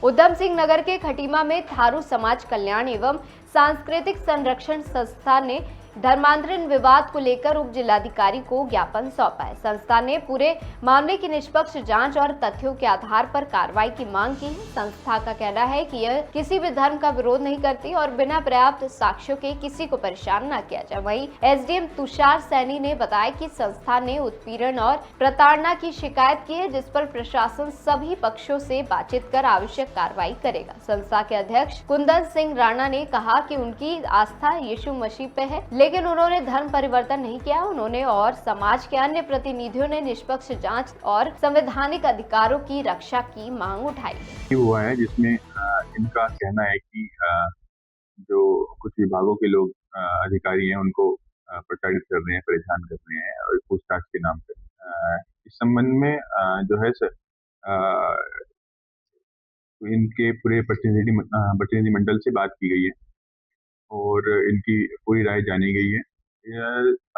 उधम सिंह नगर के खटीमा में थारू समाज कल्याण एवं सांस्कृतिक संरक्षण संस्था ने धर्मांतरण विवाद को लेकर उप जिलाधिकारी को ज्ञापन सौंपा है। संस्था ने पूरे मामले की निष्पक्ष जांच और तथ्यों के आधार पर कार्रवाई की मांग की है। संस्था का कहना है कि यह किसी भी धर्म का विरोध नहीं करती और बिना पर्याप्त साक्ष्यों के किसी को परेशान न किया जाए। वहीं एसडीएम तुषार सैनी ने बताया कि संस्था ने उत्पीड़न और प्रताड़ना की शिकायत की है, जिस पर प्रशासन सभी पक्षों से बातचीत कर आवश्यक कार्रवाई करेगा। संस्था के अध्यक्ष कुंदन सिंह राणा ने कहा कि उनकी आस्था यीशु मसीह पे है, लेकिन उन्होंने धर्म परिवर्तन नहीं किया। उन्होंने और समाज के अन्य प्रतिनिधियों ने निष्पक्ष जांच और संवैधानिक अधिकारों की रक्षा की मांग उठाई हुआ है, जिसमें इनका कहना है कि जो कुछ विभागों के लोग अधिकारी हैं उनको प्रताड़ित कर रहे हैं, परेशान कर रहे हैं और पूछताछ के नाम पर। इस संबंध में जो है इनके पूरे प्रतिनिधि मंडल से बात की गई है और इनकी पूरी राय जानी गई है।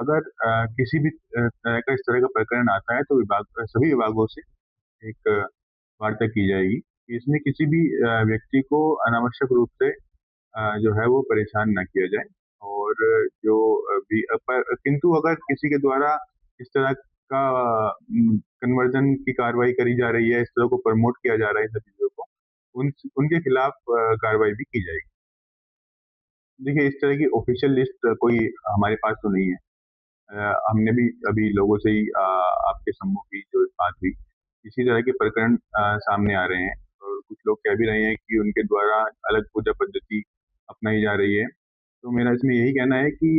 अगर किसी भी तरह का इस तरह का प्रकरण आता है तो सभी विभागों से एक वार्ता की जाएगी। इसमें किसी भी व्यक्ति को अनावश्यक रूप से जो है वो परेशान ना किया जाए और जो भी किंतु अगर किसी के द्वारा इस तरह का कन्वर्जन की कार्रवाई करी जा रही है, इस तरह को प्रमोट किया जा रहा है, इन सब चीजों को उनके खिलाफ कार्रवाई भी की जाएगी। देखिए, इस तरह की ऑफिशियल लिस्ट कोई हमारे पास तो नहीं है। हमने भी अभी लोगों से ही आपके सम्मुख ही जो बात हुई, इसी तरह के प्रकरण सामने आ रहे हैं और कुछ लोग कह भी रहे हैं कि उनके द्वारा अलग पूजा पद्धति अपनाई जा रही है। तो मेरा इसमें यही कहना है कि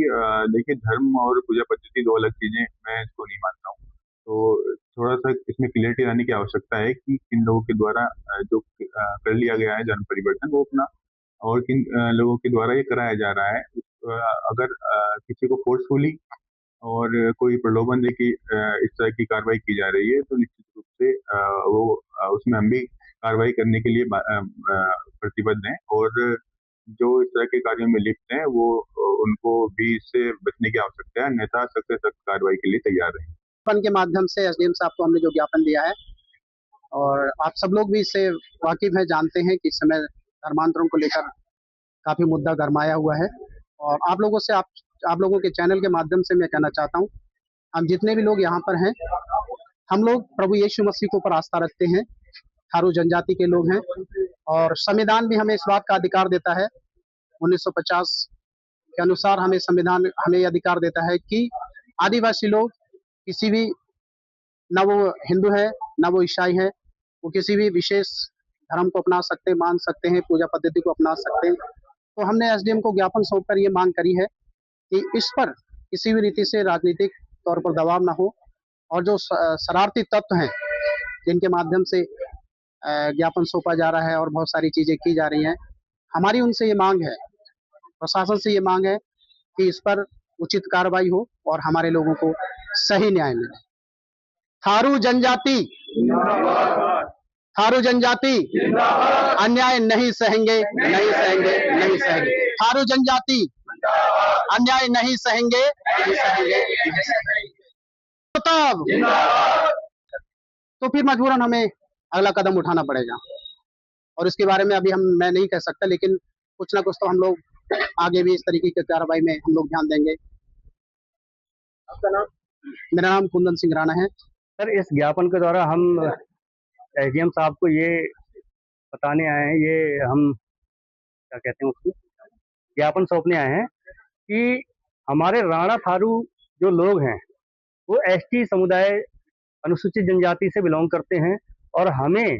देखिए, धर्म और पूजा पद्धति दो अलग चीजें, मैं इसको नहीं मानता हूँ। तो थोड़ा सा इसमें क्लियरिटी लाने की आवश्यकता है कि किन लोगों के द्वारा जो कर लिया गया है धर्म परिवर्तन, वो अपना और किन लोगों के द्वारा ये कराया जा रहा है। अगर किसी को फोर्सफुली और कोई प्रलोभन देके इस तरह की कार्रवाई की जा रही है तो निश्चित रूप से उसमें हम भी कार्रवाई करने के लिए प्रतिबद्ध हैं और जो इस तरह के कार्यों में लिप्त हैं वो उनको भी इससे बचने की आवश्यकता है, अन्यथा सख्त से सख्त कार्रवाई के लिए तैयार हैं। ज्ञापन के माध्यम से एसडीएम साहब को हमने जो ज्ञापन दिया है और आप सब लोग भी इससे वाकिफ हैं, जानते हैं कि इस समय धर्मांतरण को लेकर काफी मुद्दा गरमाया हुआ है और आप लोगों के चैनल के माध्यम से मैं कहना चाहता हूं, हम जितने भी लोग यहाँ पर हैं, हम लोग प्रभु यीशु मसीह के ऊपर आस्था रखते हैं, थारू जनजाति के लोग हैं और संविधान भी हमें इस बात का अधिकार देता है। 1950 के अनुसार हमें संविधान हमें अधिकार देता है कि आदिवासी लोग किसी भी, ना वो हिंदू है ना वो ईसाई है, वो किसी भी विशेष धर्म को अपना सकते, मान सकते हैं, पूजा पद्धति को अपना सकते हैं। तो हमने एसडीएम को ज्ञापन सौंपकर ये मांग करी है कि इस पर किसी भी रीति से राजनीतिक तौर पर दबाव ना हो और जो शरारती तत्व हैं जिनके माध्यम से ज्ञापन सौंपा जा रहा है और बहुत सारी चीजें की जा रही हैं, हमारी उनसे ये मांग है, प्रशासन से ये मांग है कि इस पर उचित कार्रवाई हो और हमारे लोगों को सही न्याय मिले। थारू जनजाति अन्याय नहीं सहेंगे, नहीं सहेंगे, नहीं सहेंगे। थारू जनजाति अन्याय नहीं सहेंगे, नहीं सहेंगे, नहीं सहेंगे। तो फिर मजबूरन हमें अगला कदम उठाना पड़ेगा और इसके बारे में अभी मैं नहीं कह सकता, लेकिन कुछ ना कुछ तो हम लोग आगे भी इस तरीके की कार्रवाई में हम लोग ध्यान देंगे। आपका नाम? मेरा नाम कुंदन सिंह राणा है। सर, इस ज्ञापन के द्वारा हम एसडीएम साहब को ये बताने आए हैं, ये हम क्या कहते हैं उसको, ज्ञापन सौंपने आए हैं कि हमारे राणा थारू जो लोग हैं वो एसटी समुदाय, अनुसूचित जनजाति से बिलोंग करते हैं और हमें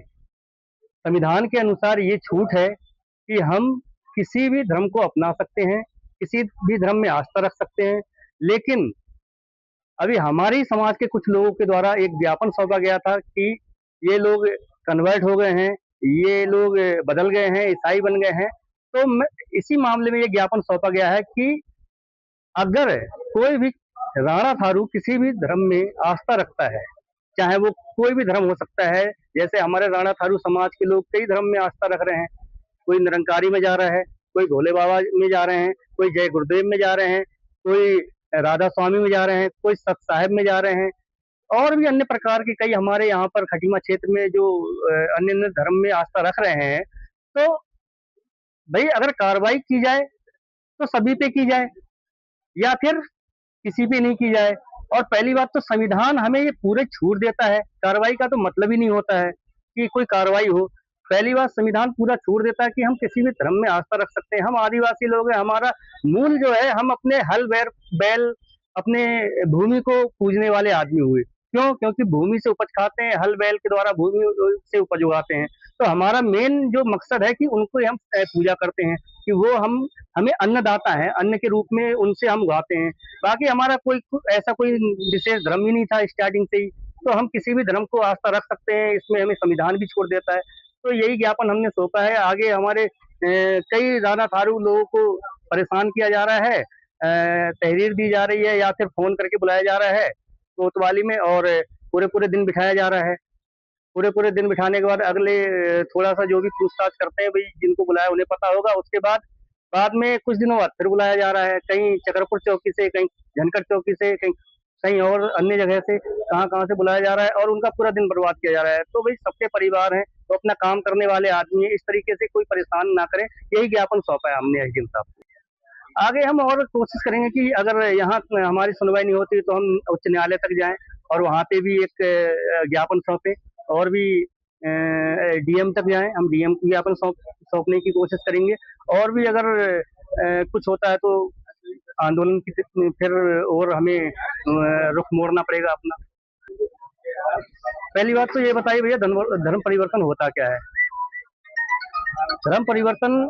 संविधान के अनुसार ये छूट है कि हम किसी भी धर्म को अपना सकते हैं, किसी भी धर्म में आस्था रख सकते हैं। लेकिन अभी हमारी समाज के कुछ लोगों के द्वारा एक ज्ञापन सौंपा गया था कि ये लोग कन्वर्ट हो गए हैं, ये लोग बदल गए हैं, ईसाई बन गए हैं। तो इसी मामले में ये ज्ञापन सौंपा गया है कि अगर कोई भी राणा थारू किसी भी धर्म में आस्था रखता है, चाहे वो कोई भी धर्म हो सकता है, जैसे हमारे राणा थारू समाज के लोग कई धर्म में आस्था रख रहे हैं, कोई निरंकारी में जा रहा है, कोई भोले बाबा में जा रहे हैं, कोई जय गुरुदेव में जा रहे हैं, कोई राधा स्वामी में जा रहे हैं, कोई सत साहिब में जा रहे हैं और भी अन्य प्रकार के कई हमारे यहाँ पर खटीमा क्षेत्र में जो अन्य धर्म में आस्था रख रहे हैं। तो भाई अगर कार्रवाई की जाए तो सभी पे की जाए या फिर किसी पे नहीं की जाए। और पहली बात तो संविधान हमें ये पूरे छूट देता है, कार्रवाई का तो मतलब ही नहीं होता है कि कोई कार्रवाई हो। पहली बात संविधान पूरा छूट देता है कि हम किसी भी धर्म में आस्था रख सकते हैं। हम आदिवासी लोग हैं, हमारा मूल जो है हम अपने हल बैल अपने भूमि को पूजने वाले आदमी हुए। क्यों? क्योंकि भूमि से उपज खाते हैं, हल बैल के द्वारा भूमि से उपज उगाते हैं। तो हमारा मेन जो मकसद है कि उनको हम पूजा करते हैं कि वो हमें अन्नदाता है, अन्न के रूप में उनसे हम उगाते हैं। बाकी हमारा ऐसा कोई विशेष धर्म ही नहीं था स्टार्टिंग से ही, तो हम किसी भी धर्म को आस्था रख सकते हैं, इसमें हमें संविधान भी छोड़ देता है। तो यही ज्ञापन हमने सौंपा है। आगे हमारे कई राना थारू लोगों को परेशान किया जा रहा है, तहरीर दी जा रही है या फिर फोन करके बुलाया जा रहा है कोतवाली में, और पूरे दिन बिठाया जा रहा है। पूरे दिन बिठाने के बाद अगले थोड़ा सा जो भी पूछताछ करते हैं, भाई जिनको बुलाया उन्हें पता होगा। उसके बाद में कुछ दिनों बाद फिर बुलाया जा रहा है, कहीं चक्रपुर चौकी से, कहीं झनकर चौकी से, कहीं कहीं और अन्य जगह से, कहाँ से बुलाया जा रहा है और उनका पूरा दिन बर्बाद किया जा रहा है। तो भाई सबके परिवार हैं, तो अपना काम करने वाले आदमी है, इस तरीके से कोई परेशान ना करे, यही ज्ञापन सौंपा है हमने एसडीएम साहब को। आगे हम और कोशिश करेंगे कि अगर यहाँ हमारी सुनवाई नहीं होती तो हम उच्च न्यायालय तक जाएं और वहाँ पे भी एक ज्ञापन सौंपें, और भी डीएम तक जाएं, हम डीएम को ज्ञापन सौंपने की कोशिश करेंगे। और भी अगर कुछ होता है तो आंदोलन की फिर और हमें रुख मोड़ना पड़ेगा अपना। पहली बात तो ये बताइए भैया, धर्म परिवर्तन होता क्या है? धर्म परिवर्तन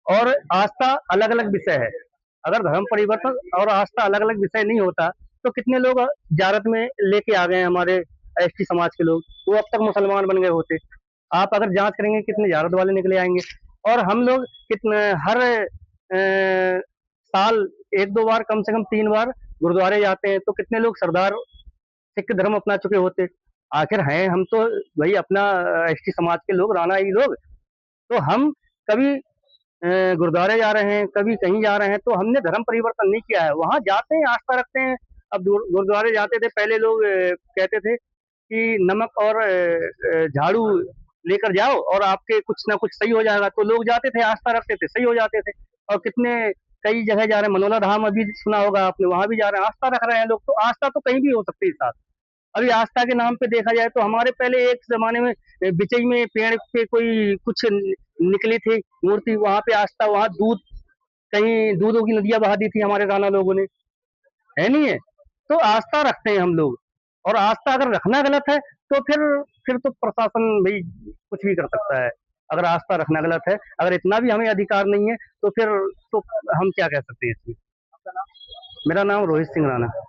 और आस्था अलग अलग विषय है। अगर धर्म परिवर्तन और आस्था अलग अलग विषय नहीं होता तो कितने लोग जारत में लेके आ गए हैं हमारे एसटी समाज के लोग, वो अब तक मुसलमान बन गए होते। आप अगर जांच करेंगे कितने जारत वाले निकले आएंगे। और हम लोग कितने हर साल 1-2 बार, कम से कम 3 बार गुरुद्वारे जाते हैं, तो कितने लोग सरदार सिख धर्म अपना चुके होते। आखिर हैं हम तो वही अपना एसटी समाज के लोग, राणा ही लोग। तो हम कभी गुरुद्वारे जा रहे हैं, कभी कहीं जा रहे हैं, तो हमने धर्म परिवर्तन नहीं किया है। वहां जाते हैं, आस्था रखते हैं। अब गुरुद्वारे जाते थे, पहले लोग कहते थे कि नमक और झाड़ू लेकर जाओ और आपके कुछ ना कुछ सही हो जाएगा। तो लोग जाते थे, आस्था रखते थे, सही हो जाते थे। और कितने कई जगह जा रहे हैं, मनोला धाम अभी सुना होगा आपने, वहां भी जा रहे हैं, आस्था रख रहे हैं लोग। तो आस्था तो कहीं भी हो सकती है साथ। अभी आस्था के नाम पे देखा जाए तो हमारे पहले एक जमाने में बिचई में पेड़ पे कोई कुछ निकली थी मूर्ति, वहां पे आस्था, वहां कहीं दूधों की नदियां बहा दी थी हमारे राणा लोगों ने, है नहीं है? तो आस्था रखते हैं हम लोग। और आस्था अगर रखना गलत है तो फिर तो प्रशासन भाई कुछ भी कर सकता है। अगर आस्था रखना गलत है, अगर इतना भी हमें अधिकार नहीं है तो फिर तो हम क्या कह सकते हैं इसमें। मेरा नाम रोहित सिंह राणा।